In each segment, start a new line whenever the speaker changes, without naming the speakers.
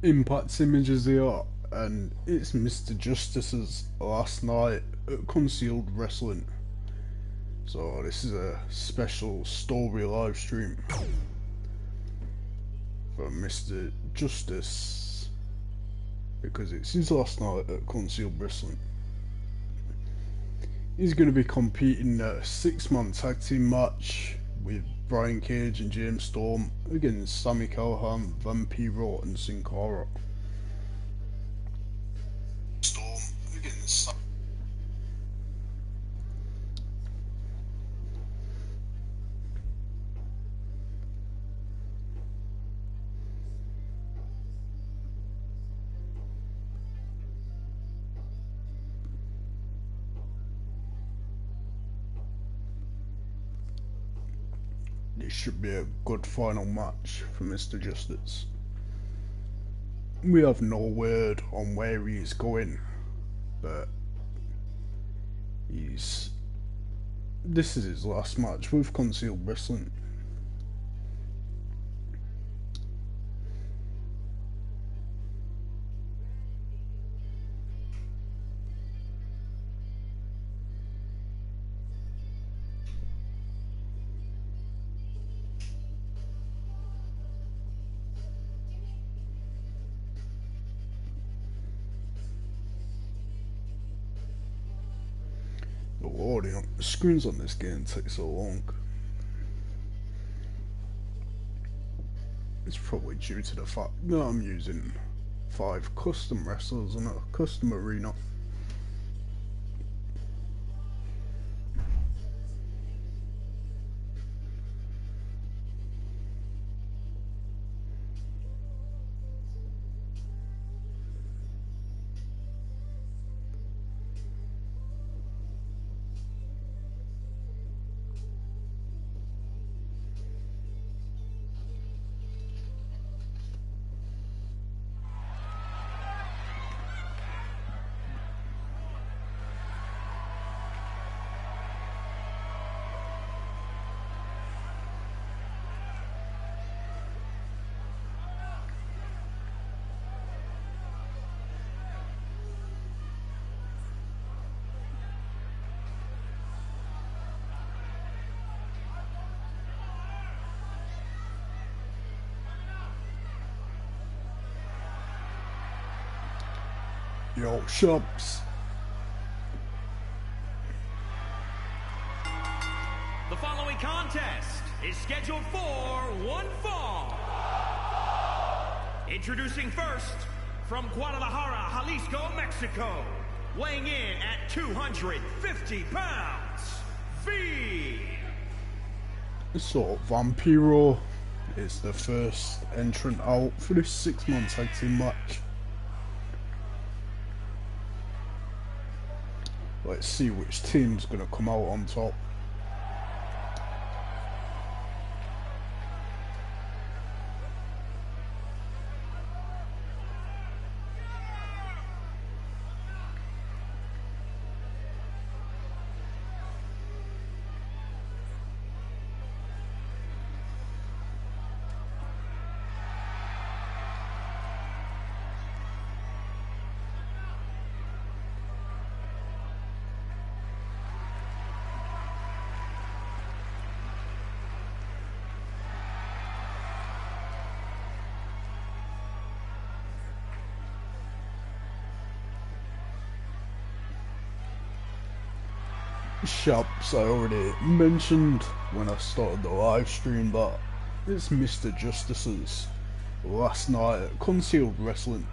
Impact Images here, and it's Mr. Justice's last night at Concealed Wrestling. So this is a special story live stream for Mr. Justice because it's his last night at Concealed Wrestling. He's going to be competing in a 6-man tag team match with Brian Cage and James Storm against Sami Callihan, Vampiro and Sin Cara. Storm against This should be a good final match for Mr. Justice. We have no word on where he is going, but this is his last match with Concealed Wrestling. The loading screens on this game take so long. It's probably due to the fact that I'm using 5 custom wrestlers in a custom arena. Yo, shops.
The following contest is scheduled for one fall. Introducing first, from Guadalajara, Jalisco, Mexico, weighing in at 250 pounds, V.
So, Vampiro is the first entrant out for this 6-man tag team match. Let's see which team's gonna come out on top. Shops, I already mentioned when I started the live stream that it's Mr. Justice's last night at Concealed Wrestling.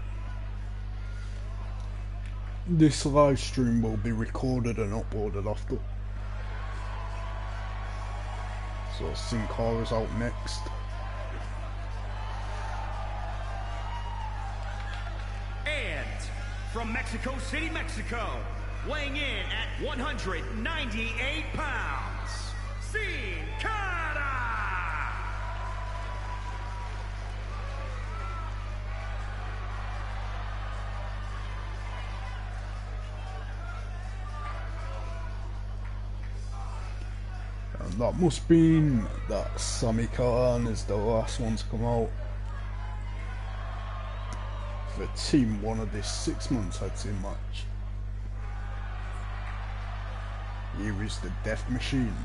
This live stream will be recorded and uploaded after. So Sin Cara's out next.
And from Mexico City, Mexico, weighing in at 198 pounds, Sin Cara!
And that must mean that Sami Callihan is the last one to come out. for Team 1 of this 6-man tag team match. Here is the Death Machine.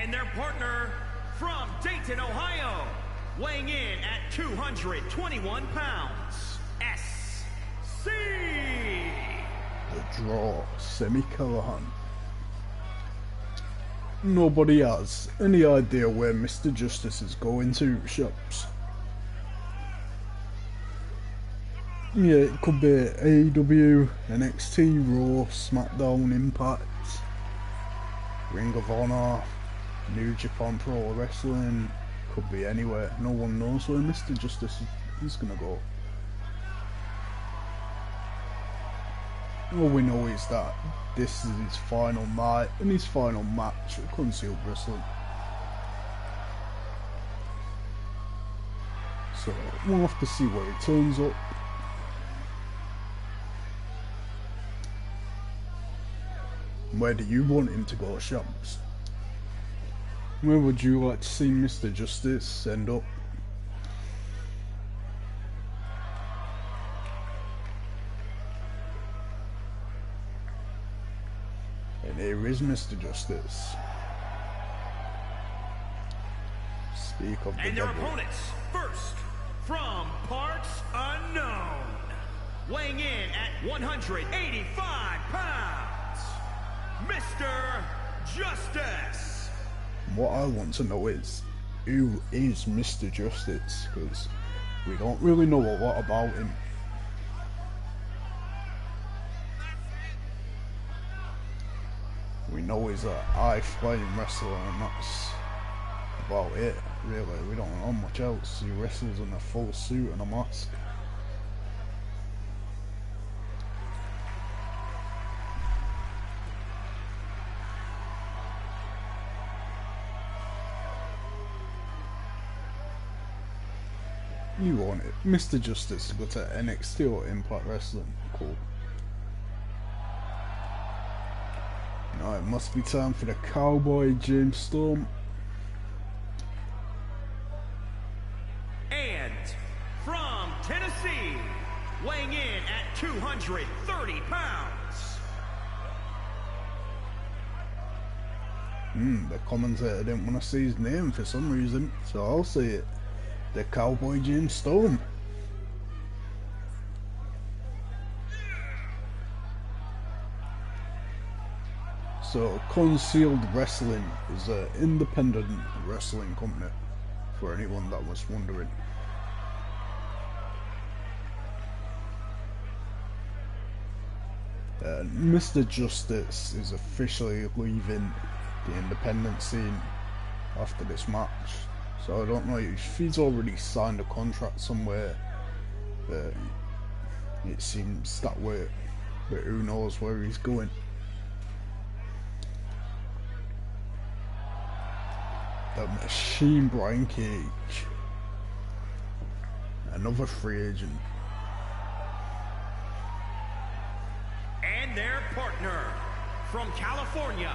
And their partner from Dayton, Ohio, weighing in at 221 pounds, SC.
The Draw, Semi Callahan. Nobody has any idea where Mr. Justice is going to, shops. Yeah, it could be AEW, NXT, Raw, SmackDown, Impact, Ring of Honor, New Japan Pro Wrestling. Could be anywhere. No one knows where Mr. Justice is gonna go. All we know is that this is his final night and his final match at Concealed Wrestling. So we'll have to see where he turns up. Where do you want him to go, Shams? Where would you like to see Mr. Justice end up? And here is Mr. Justice. Speak of the
And their
devil.
opponents, first, from parts unknown, weighing in at 185 pounds, Mr. Justice.
What I want to know is, who is Mr. Justice? Because we don't really know a lot about him. We know he's a high-flying wrestler, and that's about it, really. We don't know much else. He wrestles in a full suit and a mask. You want it, Mr. Justice, to go to NXT or Impact Wrestling? Cool. Now it must be time for the Cowboy James Storm.
And from Tennessee, weighing in at 230 pounds,
The commentator didn't want to say his name for some reason, so I'll say it. The Cowboy James Storm. So, Concealed Wrestling is an independent wrestling company, for anyone that was wondering. Mr. Justice is officially leaving the independent scene after this match. So I don't know if he's already signed a contract somewhere. It seems that way, but who knows where he's going. The Machine Brian Cage, another free agent.
and their partner from California,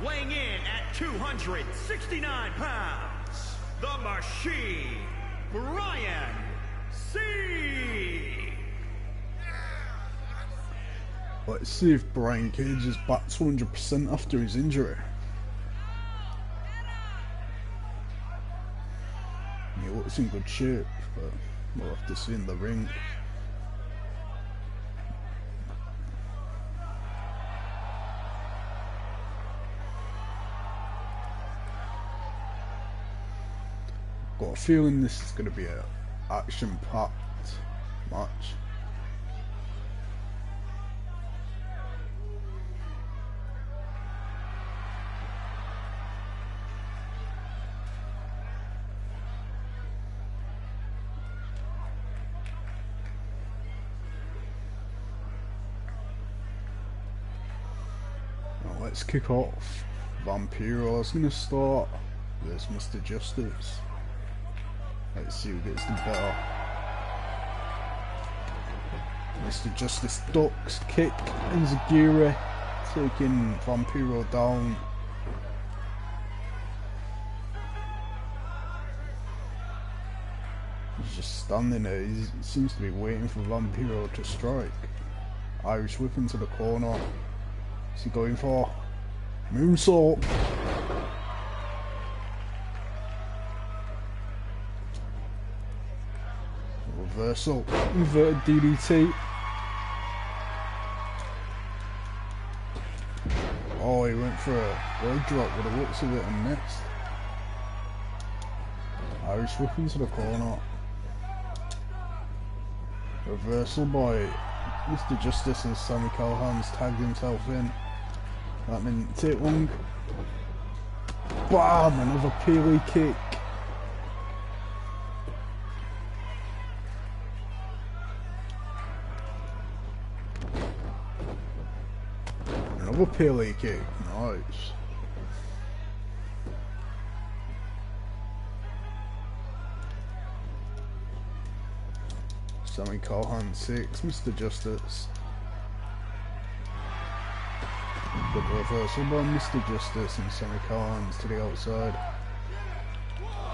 weighing in at 269 pounds, the Machine, Brian C.
Let's see if Brian Cage is back 200% after his injury. He looks in good shape, but we'll have to see in the ring. Got a feeling this is going to be an action-packed match. Now let's kick off. Vampiro's going to start. There's Mr. Justice. Let's see who gets the better. Mr. Justice ducks, kick, Enziguri, taking Vampiro down. He's just standing there. He seems to be waiting for Vampiro to strike. Irish whip into the corner. What's he going for? Moonsault. Reversal. Inverted DDT. Oh, he went for a leg drop with the looks of it and missed. Irish whip into the corner. Reversal by Mr. Justice as Sammy Callahan's tagged himself in. That didn't take long. Bam! Another Peely kick. Another Peely kick. Nice. Sammy Callahan 6, Mr. Justice. Good reversal by Mr. Justice and Sammy Callahan's to the outside.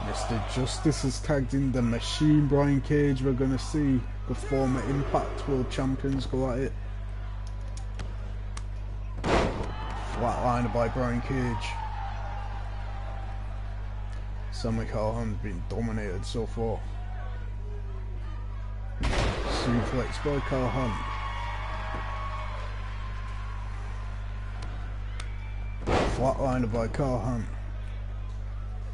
Mr. Justice has tagged in the Machine Brian Cage. We're going to see the former Impact World Champions go at it. Flatliner by Brian Cage. Sammy Callahan's been dominated so far. Suplex by Callahan. Flatliner by Callahan.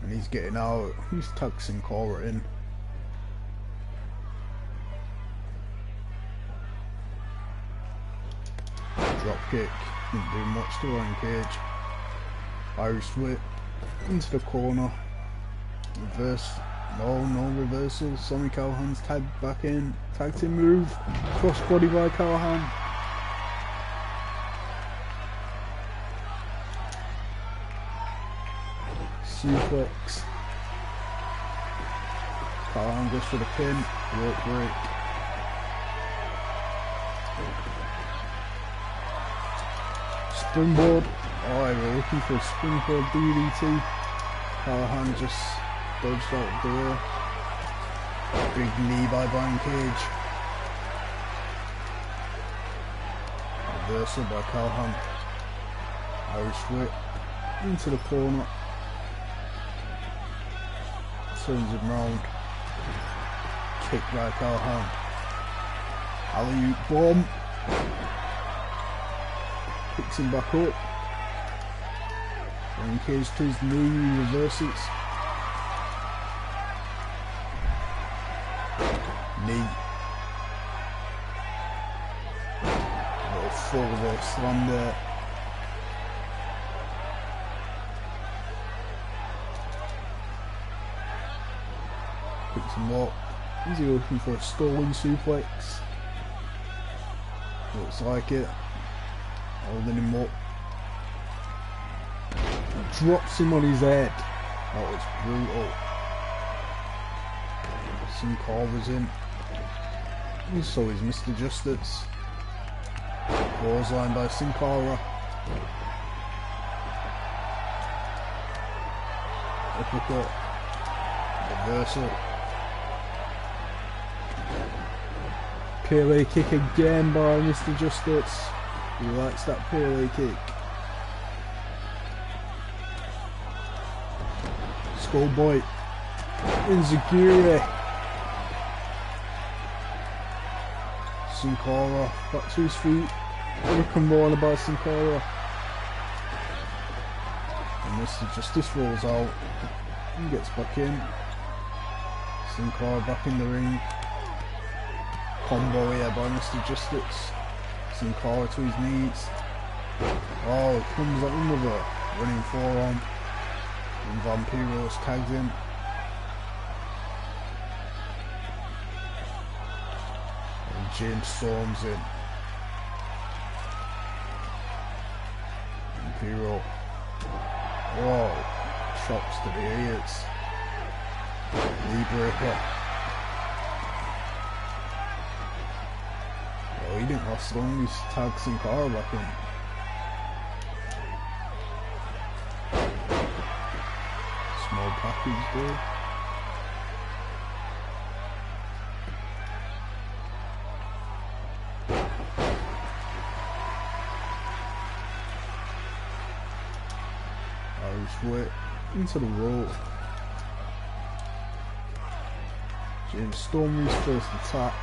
And he's getting out. He's tagged Sin Cara in. Drop kick. Didn't do much to Ryan Cage. Irish whip. Into the corner. Reverse. No reversal. Sammy Callahan's tagged back in. Tag team move. Crossbody by Callahan. Suplex. Callahan goes for the pin. Rope break. Springboard. Alright, we're looking for a springboard DDT. Callahan just dodged out the way. Big knee by Brian Cage. Reversal by Callahan. Irish whip. Into the corner. Turns him round. Kick by Callahan. Alley-oop bomb. Picks him back up. Brian Cage to his knee, reverses. Knee. Little full slam there. Picks him up. Is he looking for a stalling suplex? Looks like it. Holding him up. Drops him on his head. That was brutal. Sin Cara's in. And so is Mr. Justice. Clothesline by Sin Cara. Uppercut. Reversal. Pele kick again by Mr. Justice. He likes that Pele kick. Schoolboy. Enziguri. Sin Cara back to his feet. Hurricane Roller by Sin Cara. And Mr. Justice rolls out and gets back in. Sin Cara back in the ring. Combo here by Mr. Justice. Sin Cara to his knees. Oh, he comes at him with a running forearm. And Vampiro's tags in. And James storms in. Vampiro. Whoa. Chops to the ears. Knee breaker. Oh, he didn't last long. He's tagged Sin Cara back in. package deal. Irish whip into the rope. James Storm his first attack.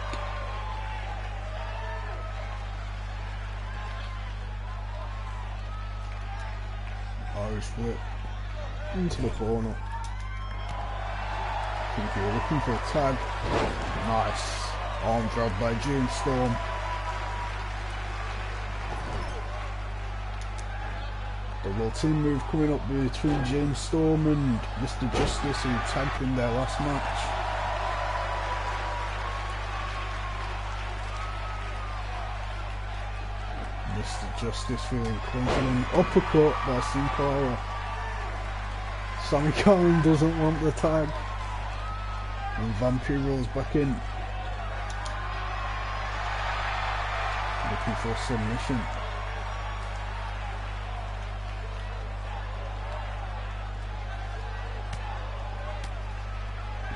Irish whip into the corner. I think you're looking for a tag. Nice arm drag by James Storm. Double team move coming up between James Storm and Mr. Justice, who tagged in their last match. Mr. Justice feeling confident. Uppercut by Sin Cara. Sammy Callahan doesn't want the tag. And Vampiro's back in. Looking for a submission.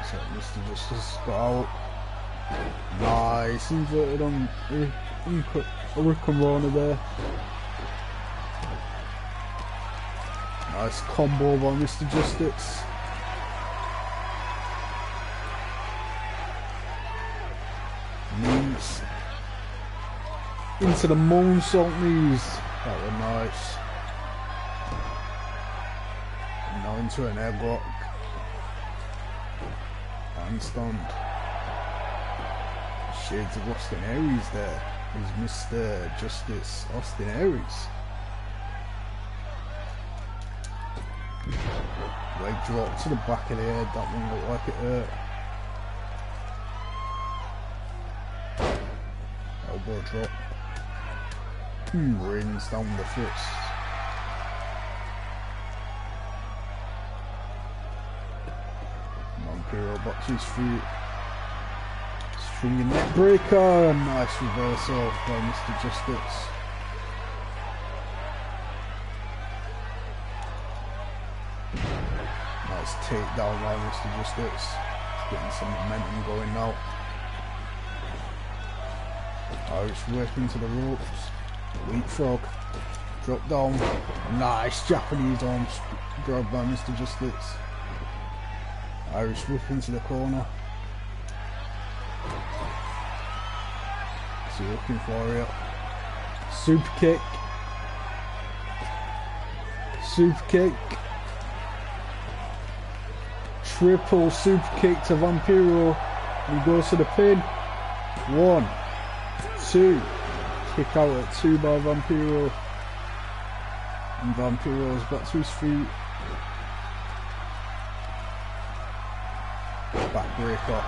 So Mr. Justice got out. Nice, inverted on Hurricane there. Nice combo by Mr. Justice. Knees into the moonsault knees. That was nice. And now into an egg lock. Handstand. Shades of Austin Aries there. Is Mr. Justice Austin Aries. Leg drop to the back of the head. That one looked like it hurt. Elbow drop. Rings down the fist. Vampiro back to his feet. Swinging neck breaker. Nice reversal by Mr. Justice. Nice takedown by Mr. Justice. Getting some momentum going now. Irish whip into the ropes. Leapfrog. Drop down. Nice Japanese arm grab by Mr. Justice. Irish whip into the corner. So looking for it. Super kick. Super kick. Triple super kick to Vampiro. He goes to the pin. 1, 2. Kick out at 2 by Vampiro. And Vampiro's back to his feet. Backbreaker.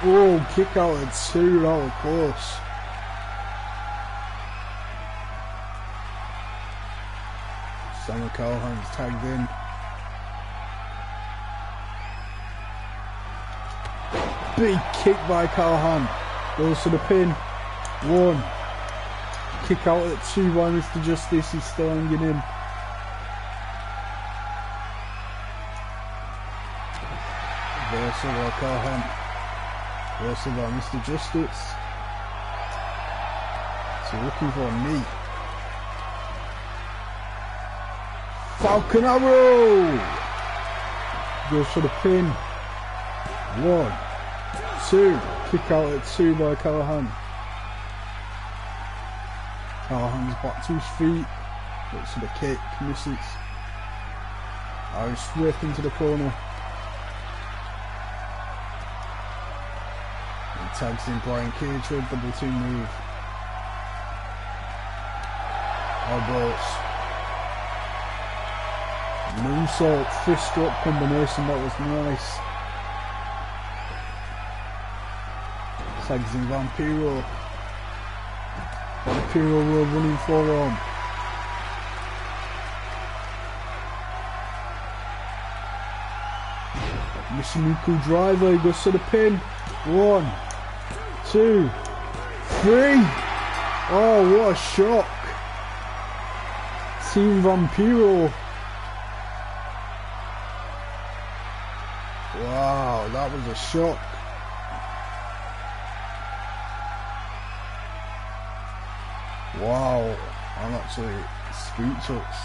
Oh, kick out at 2, that was close. Sammy Callahan's tagged in. Big kick by Callahan. Goes to the pin. 1. Kick out at 2 by Mr. Justice. He's still hanging in. Reversal by Callahan. Reversal by Mr. Justice. So looking for a knee. Falcon Arrow! Goes for the pin. 1, 2. Kick out at 2 by Callahan. Callahan's back to his feet. Looks for the kick. Misses. Irish whip into the corner. And tags in Brian Cage for a double team move. Elbows. Moonsault fist drop combination, that was nice. Tags in Vampiro. Vampiro will running forearm. Michinoku driver, he goes to the pin. 1, 2, 3. Oh, what a shock. Team Vampiro. Wow, that was a shock. Wow, I'm actually speechless.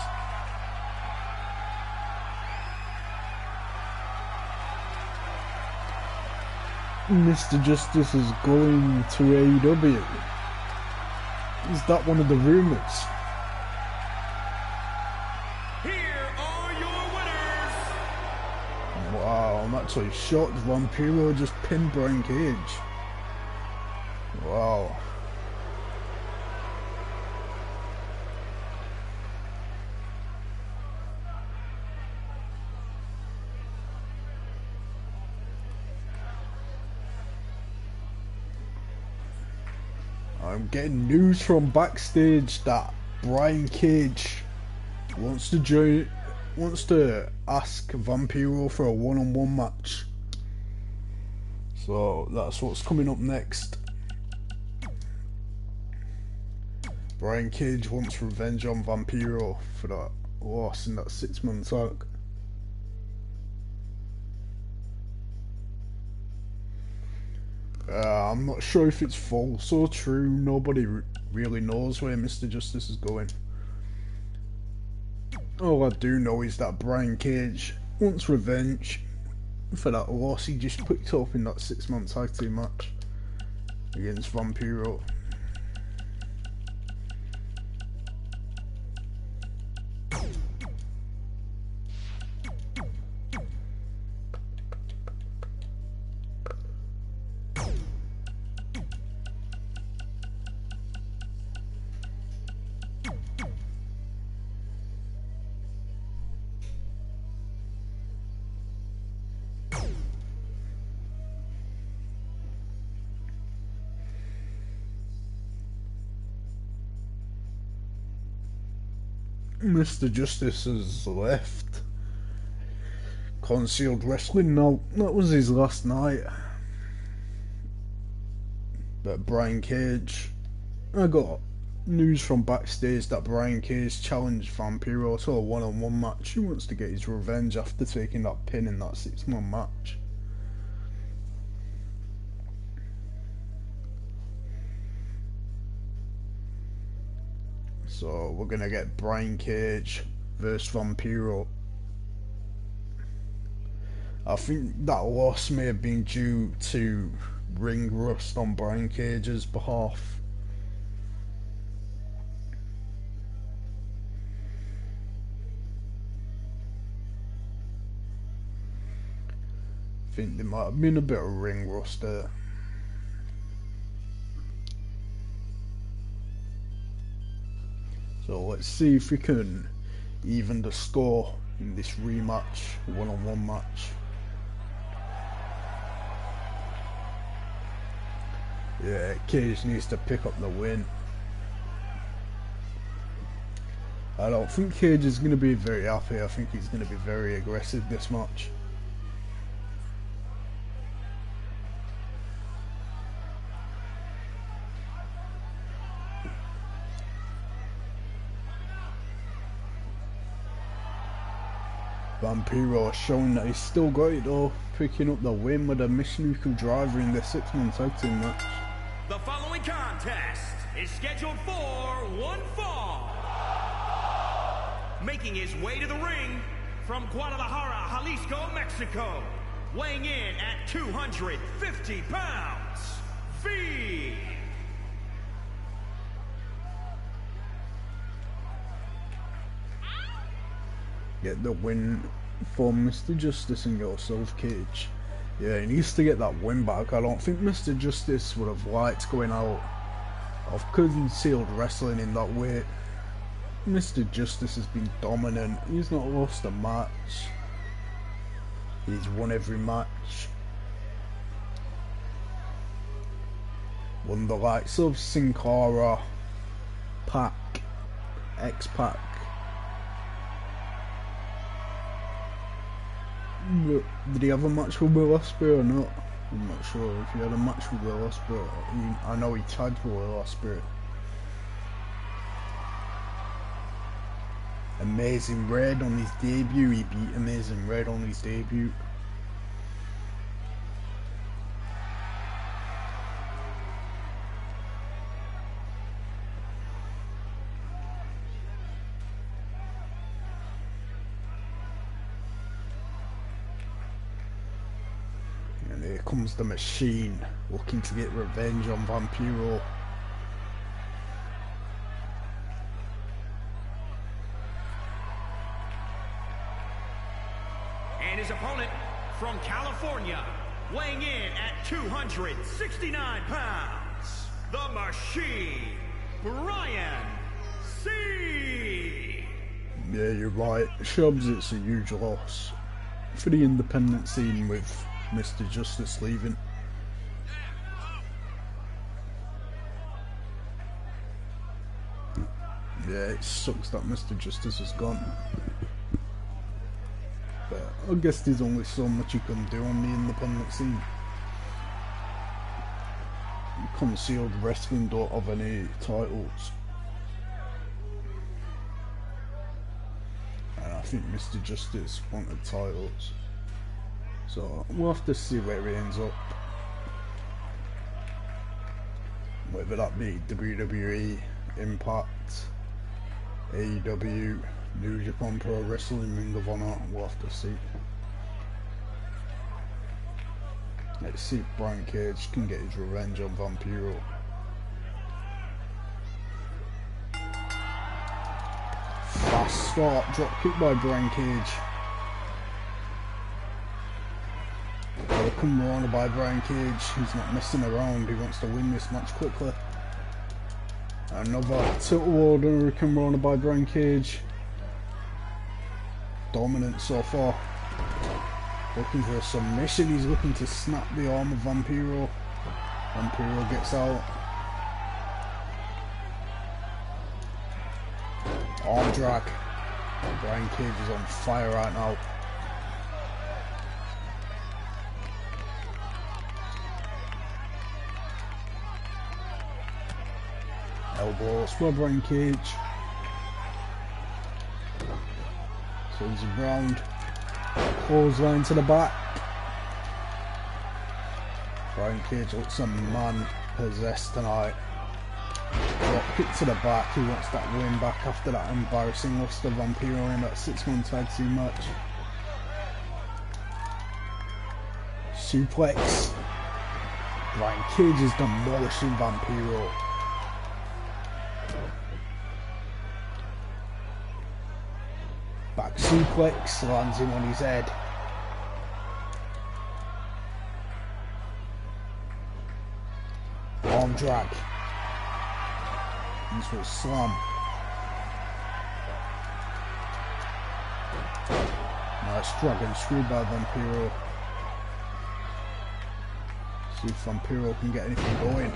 Mr. Justice is going to AEW. Is that one of the rumours?
Here are your winners.
Wow, I'm actually shocked. Vampiro just pinned Brian Cage. Wow. I'm getting news from backstage that Brian Cage wants to ask Vampiro for a one-on-one match. So that's what's coming up next. Brian Cage wants revenge on Vampiro for that loss in that 6-man tag. I'm not sure if it's false or true. Nobody really knows where Mr. Justice is going. All I do know is that Brian Cage wants revenge for that loss he just picked up in that 6-man tag team match against Vampiro. Mr. Justice has left Concealed Wrestling now. That was his last night. But Brian Cage, I got news from backstage that Brian Cage challenged Vampiro to a one-on-one match. He wants to get his revenge after taking that pin in that 6-man match. So we're gonna get Brian Cage versus Vampiro. I think that loss may have been due to ring rust on Brian Cage's behalf. I think there might have been a bit of ring rust there. So let's see if we can even the score in this rematch, one-on-one match. Yeah, Cage needs to pick up the win. I don't think Cage is going to be very happy. I think he's going to be very aggressive this match. Vampiro showing that he's still got it though, picking up the win with a Michinoku driver in the 6-man tag team match.
The following contest is scheduled for one fall. Making his way to the ring from Guadalajara, Jalisco, Mexico, weighing in at 250 pounds, V.
Get the win for Mr. Justice and yourself, Cage. Yeah, he needs to get that win back. I don't think Mr. Justice would have liked going out of Concealed Wrestling in that way. Mr. Justice has been dominant. He's not lost a match. He's won every match. Won the likes of Sin Cara, Pac, X-Pac. Did he have a match with Will Ospreay or not? I'm not sure if he had a match with Will Ospreay. I know he tagged for Will Ospreay. Amazing Red on his debut. He beat Amazing Red on his debut. And here comes the Machine, looking to get revenge on Vampiro.
And his opponent from California, weighing in at 269 pounds, the Machine, Brian C.
Yeah, you're right. Shubs, it's a huge loss for the independent scene with Mr. Justice leaving. Yeah, it sucks that Mr. Justice is gone. But I guess there's only so much you can do on the independent scene. Concealed wrestling don't have any titles. And I think Mr. Justice wanted titles. So we'll have to see where he ends up. Whether that be WWE, Impact, AEW, New Japan Pro Wrestling, Ring of Honor, we'll have to see. Let's see if Brian Cage can get his revenge on Vampiro. Fast start, drop kick by Brian Cage. Welcome Rana by Brian Cage. He's not messing around, he wants to win this match quickly. Another tilt order Hurricane Rana by Brian Cage. Dominant so far. Looking for a submission, he's looking to snap the arm of Vampiro. Vampiro gets out. Arm drag. Brian Cage is on fire right now. Elbows by Brian Cage. Turns him round. Clothesline to the back. Brian Cage looks a man possessed tonight. Drop kick to the back. He wants that win back after that embarrassing loss to Vampiro in that 6-man tag team match. Suplex. Brian Cage is demolishing Vampiro. Back suplex, lands him on his head. Arm drag. Into a slam. Nice dragon screw by Vampiro. See if Vampiro can get anything going.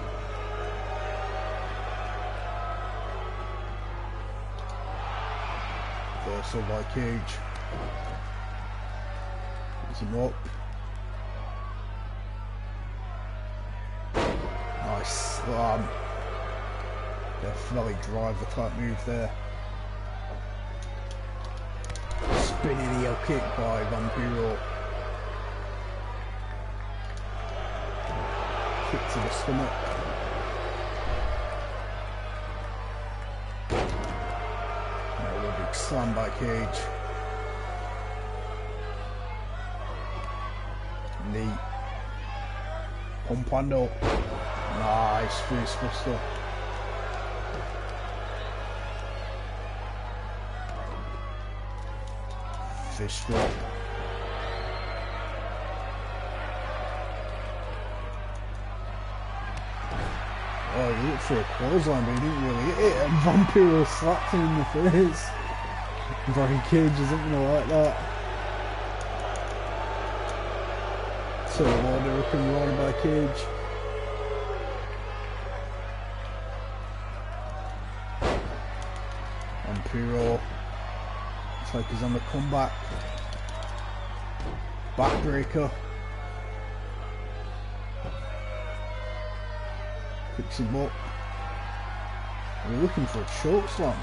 Reversal by Cage. Gets him up. Nice slam. Definitely driver type move there. Spinning heel kick by Vampiro. Kick to the stomach. Slam by Cage. Knee. Pumpando. Nice face buster. Fish drop. Oh, he looked for a clothesline, but he didn't really hit it, and Vampiro slapped him in the face. Brian Cage isn't gonna like that. So order can run by Cage. Vampiro looks like he's on the comeback. Backbreaker. Picks him up. We're looking for a choke slam.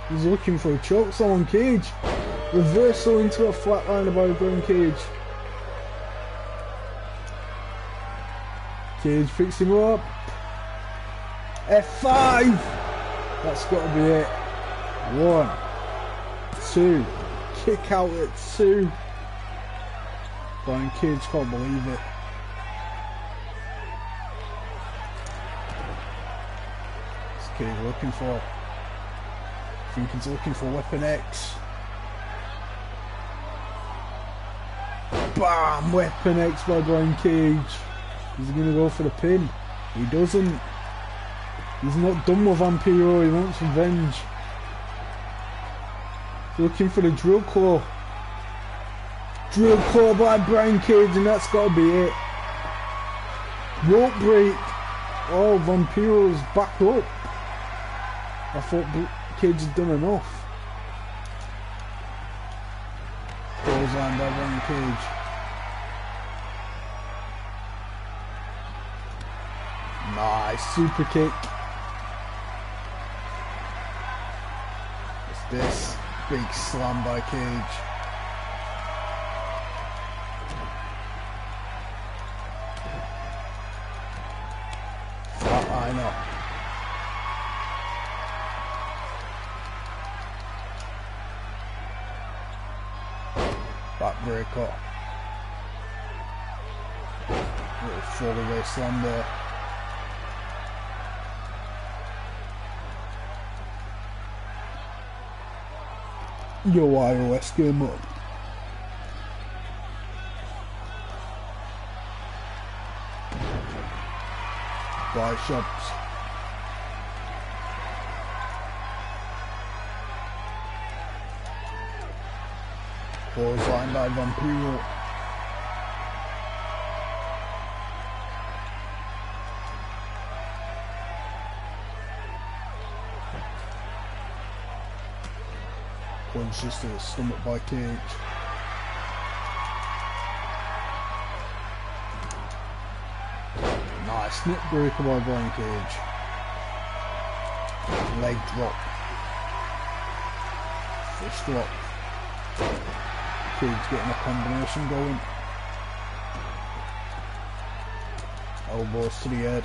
He's looking for a choke slam on Cage. Reversal into a flatliner by Brian Cage. Cage picks him up. F5! That's got to be it. 1, 2. Kick out at 2. Brian Cage can't believe it. What's Cage looking for? I think he's looking for Weapon X. Bam! Weapon X by Brian Cage. Is he going to go for the pin? He doesn't. He's not done with Vampiro, he wants revenge. He's looking for the drill claw. Drill claw by Brian Cage, and that's got to be it. Rope break. Oh, Vampiro's back up. I thought Cage had done enough. Clothesline by Brian Cage. Nice super kick. What's this? Big slam by Cage. Flatliner. Backbreaker. Little fall-away slam there. Your iOS game up. Buy shops. Clothesline by Vampiro. Punch just to the stomach by Cage. Nice neck breaker by Brian Cage. Leg drop. Fist drop. Cage getting a combination going. Elbows to the head.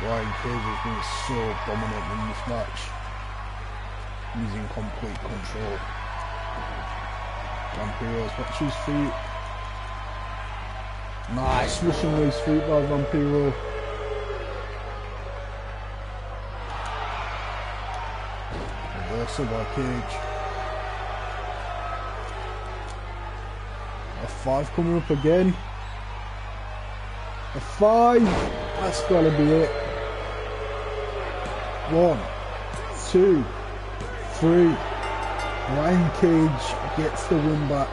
Brian Cage has been so dominant in this match. He's in complete control. Vampiro's back to his feet. Nice Russian lace feet by Vampiro. Reversal by Cage. F5 coming up again. F5! That's gotta be it. 1, 2, 3. Brian Cage gets the win back.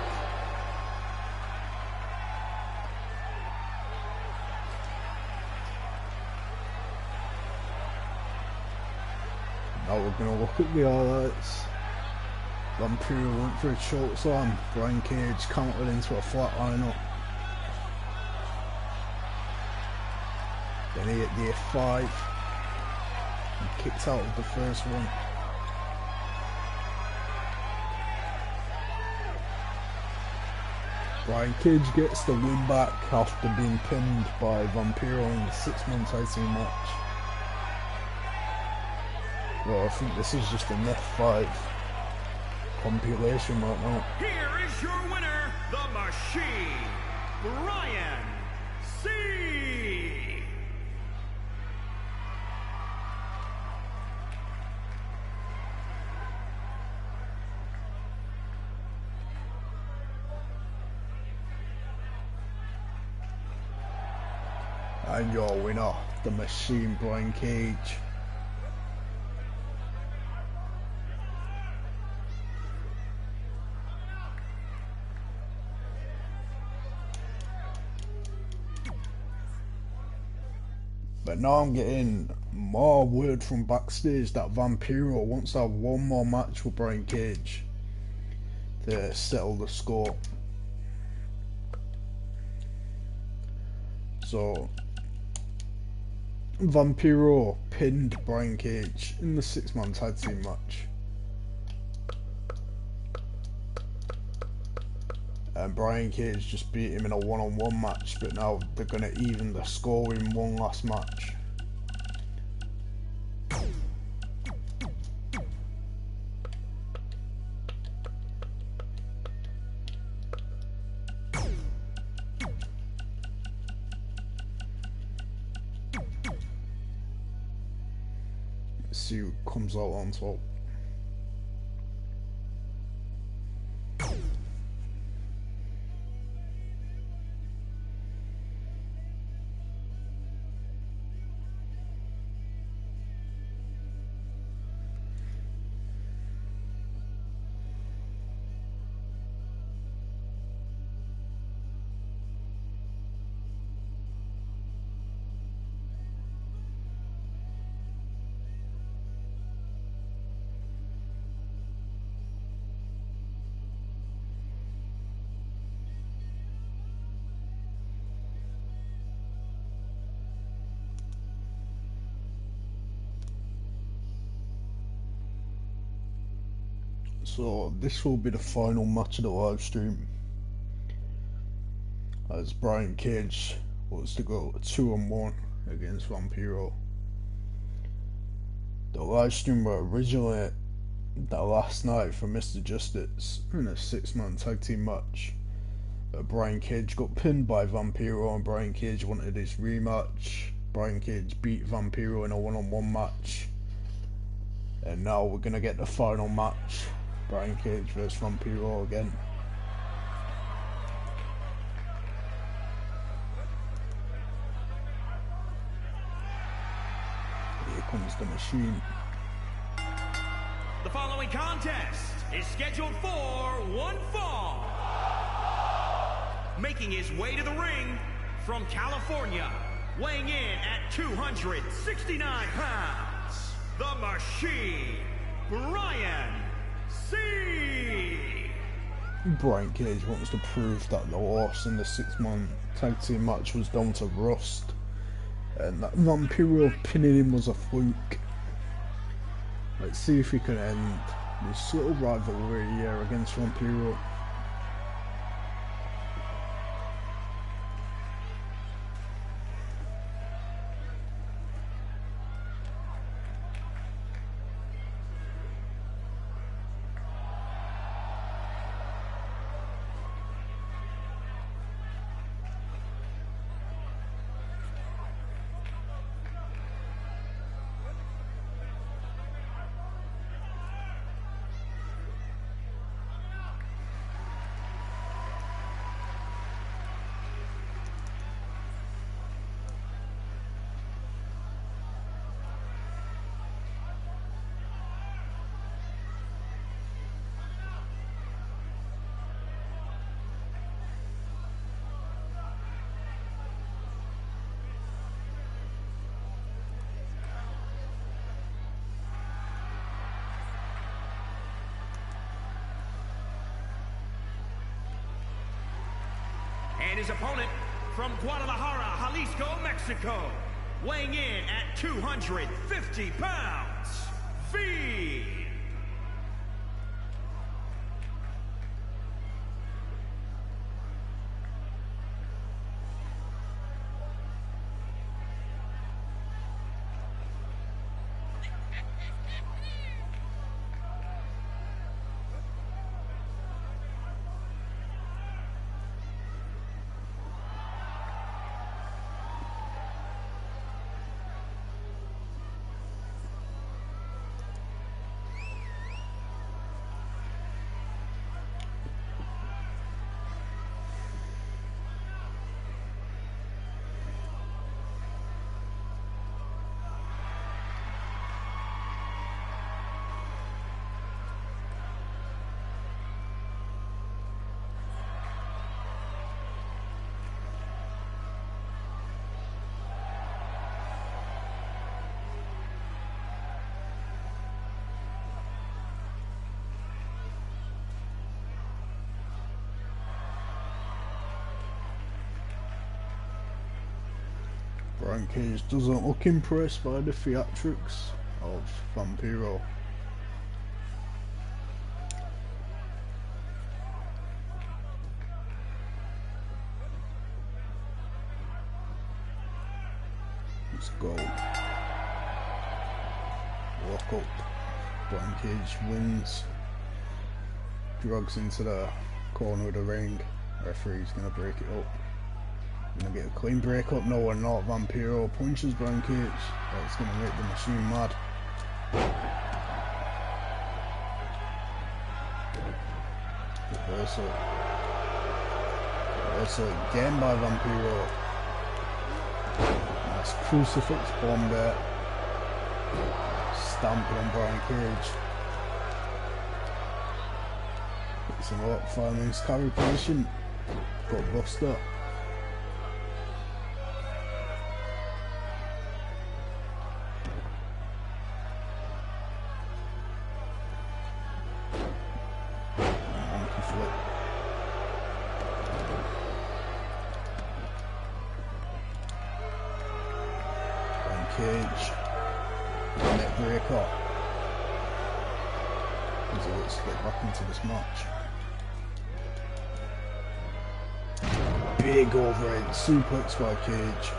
Now we're going to look at the highlights. Vampiro went for a choke slam. Brian Cage countered into a flat lineup. Then he hit the F5 and kicked out of the first one. Brian Cage gets the win back after being pinned by Vampiro in the 6-man tag team match. Well, I think this is just an F5 compilation right now.
Here is your winner, the Machine, Brian C.
And your winner, the Machine, Brian Cage. But now I'm getting more word from backstage that Vampiro wants to have one more match with Brian Cage to settle the score. So Vampiro pinned Brian Cage in the 6-man tag team match. And Brian Cage just beat him in a one-on-one match, but now they're going to even the score in one last match. Let's see who comes out on top. So this will be the final match of the live stream, as Brian Cage was to go 2-on-1 against Vampiro. The live stream were originally that last night for Mr. Justice in a 6-man tag team match. Brian Cage got pinned by Vampiro and Brian Cage wanted his rematch. Brian Cage beat Vampiro in a one-on-one match. And now we're gonna get the final match. Brian Cage vs Vampiro again. Here comes the machine.
The following contest is scheduled for one fall. Making his way to the ring from California, weighing in at 269 pounds, the Machine, Brian C.
Brian Cage wants to prove that the loss in the 6-man tag team match was down to rust, and that Vampiro pinning him was a fluke. Let's see if he can end this little rivalry here against Vampiro.
And his opponent from Guadalajara, Jalisco, Mexico, weighing in at 250 pounds, V.
Brian Cage doesn't look impressed by the theatrics of Vampiro. Let's go. Lock up. Brian Cage wins. Drags into the corner of the ring. Referee's gonna break it up. Gonna get a clean break up. No, we're not. Vampiro punches Brian Cage. That's gonna make the machine mad. Reversal. Reversal again by Vampiro. Nice crucifix bomb there. Stamping on Brian Cage. Hits him up. Fireman's carry position. Got Buster. Cage, neck breaker. So let's get back into this match. Big overhead suplex by Cage.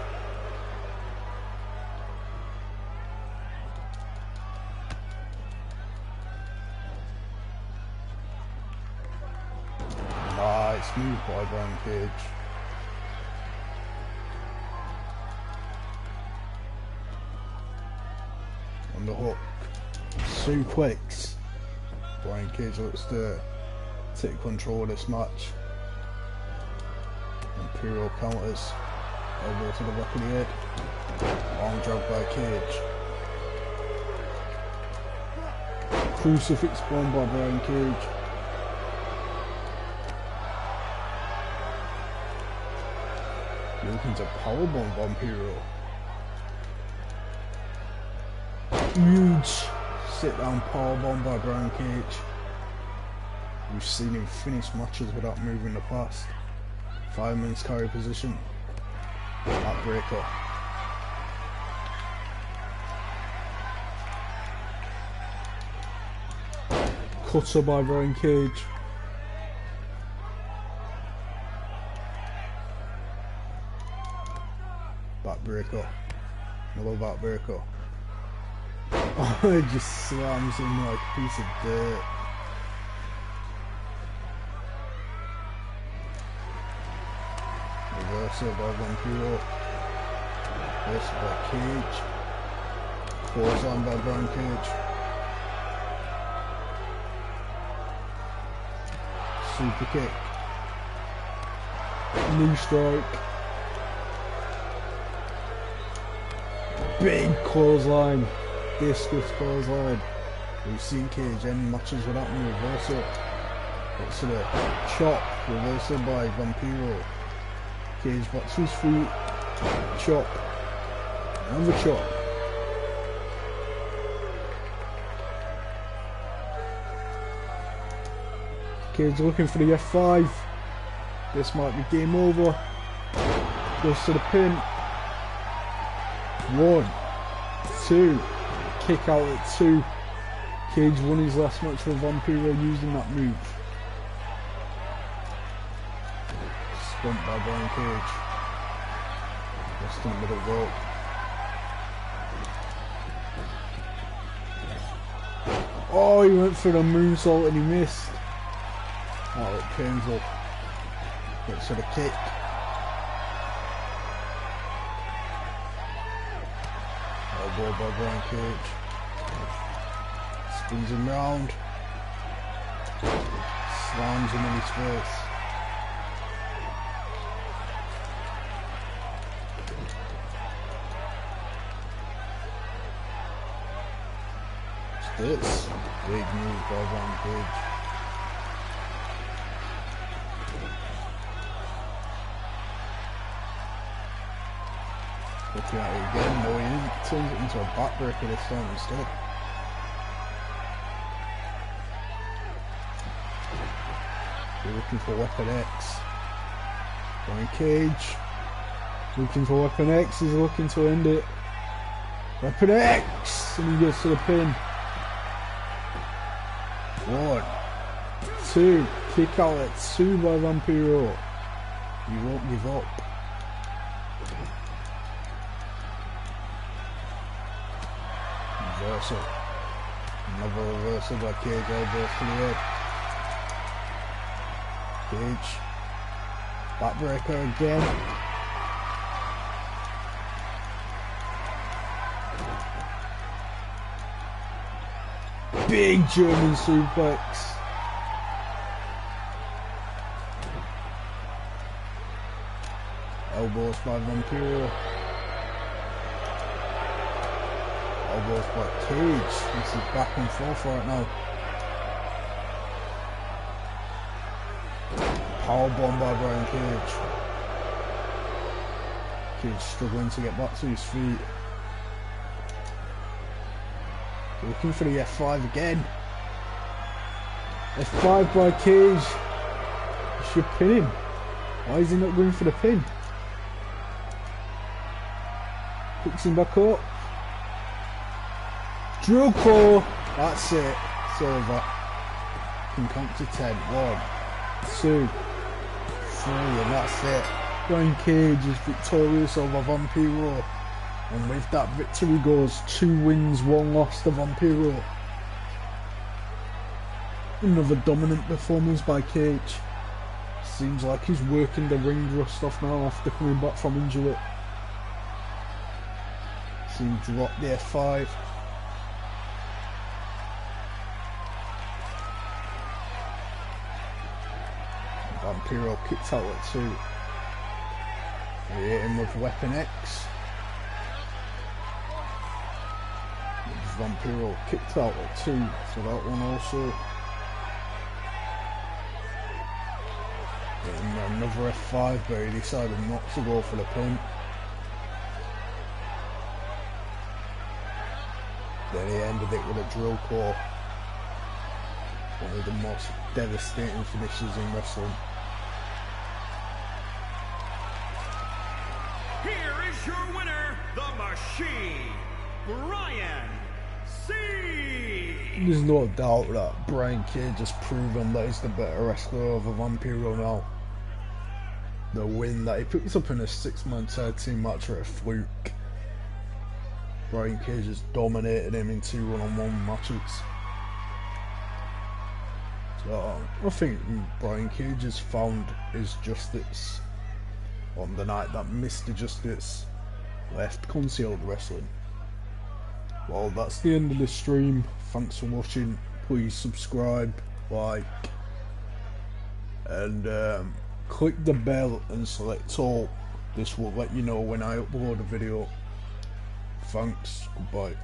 Nice move by Brian Cage. On the hook, suplex. Brian Cage looks to take control of this match. Imperial counters, elbow to the back of the head. Arm drag by Cage. Crucifix bomb by Brian Cage. Looking to powerbomb Vampiro. Huge sit-down powerbomb by Brian Cage. We've seen him finish matches without moving in the past. Fireman's carry position. Backbreaker. Cutter by Brian Cage. Backbreaker. Another backbreaker. Oh, it just slams him like a piece of dirt. Reversal by Vampiro. Reversal by Cage. Clothesline by Brian Cage. Super kick. Knee strike. Big clothesline. Discus clothesline. We've seen Cage end matches without a reversal. It's to the chop. Reversal by Vampiro. Cage back to his feet. Chop. Another chop. Cage looking for the F5. This might be game over. Goes to the pin. 1, 2. Kick out at 2. Cage won his last match with Vampiro using that move. Stunt by Brian Cage. Just in the middle rope. Oh, he went for the moonsault and he missed. Oh, it pains up. Gets to the kick. Elbow by Brian Cage. Spins him round. Slams him in his face. This big move by Brian Cage. Looking at it again, no he didn't. Turns it into a backbreaker this time instead. We're looking for Weapon X. Brian Cage. Looking for Weapon X, he's looking to end it. Weapon X! And he gets to the pin. 1, 2, kick out at 2 by Vampiro. He won't give up. Reversal. Another reversal by Cage, elbow to the head. Cage. Backbreaker again. Big German suplex. Elbows by Vampiro. Elbows by Cage. This is back and forth right now. Powerbomb by Brian Cage. Cage struggling to get back to his feet. Looking for the F5 again. F5 by Cage. You should pin him. Why is he not going for the pin? Picks him back up. Drill claw. That's it. It's over. Can count to 10. 1, 2, 3, and that's it. Brian Cage is victorious over Vampiro. And with that victory goes 2 wins, 1 loss to Vampiro. Another dominant performance by Cage. Seems like he's working the ring rust off now after coming back from injury. Seen drop the F5. Vampiro kicked out at 2. He hit him with Weapon X. Vampiro kicked out at 2, so that one also. And another F5, but he decided not to go for the pin. Then he ended it with a drill claw. One of the most devastating finishes in wrestling.
Here is your winner, the Machine, Brian C.
There's no doubt that Brian Cage has proven that he's the better wrestler over Vampiro now. The win that he picked up in a 6-man tag team match at a fluke. Brian Cage has dominated him in 2 one-on-one matches. So I think Brian Cage has found his justice on the night that Mr. Justice left concealed wrestling. Well, that's the end of the stream. Thanks for watching. Please subscribe, like, and click the bell and select all. This will let you know when I upload a video. Thanks, goodbye.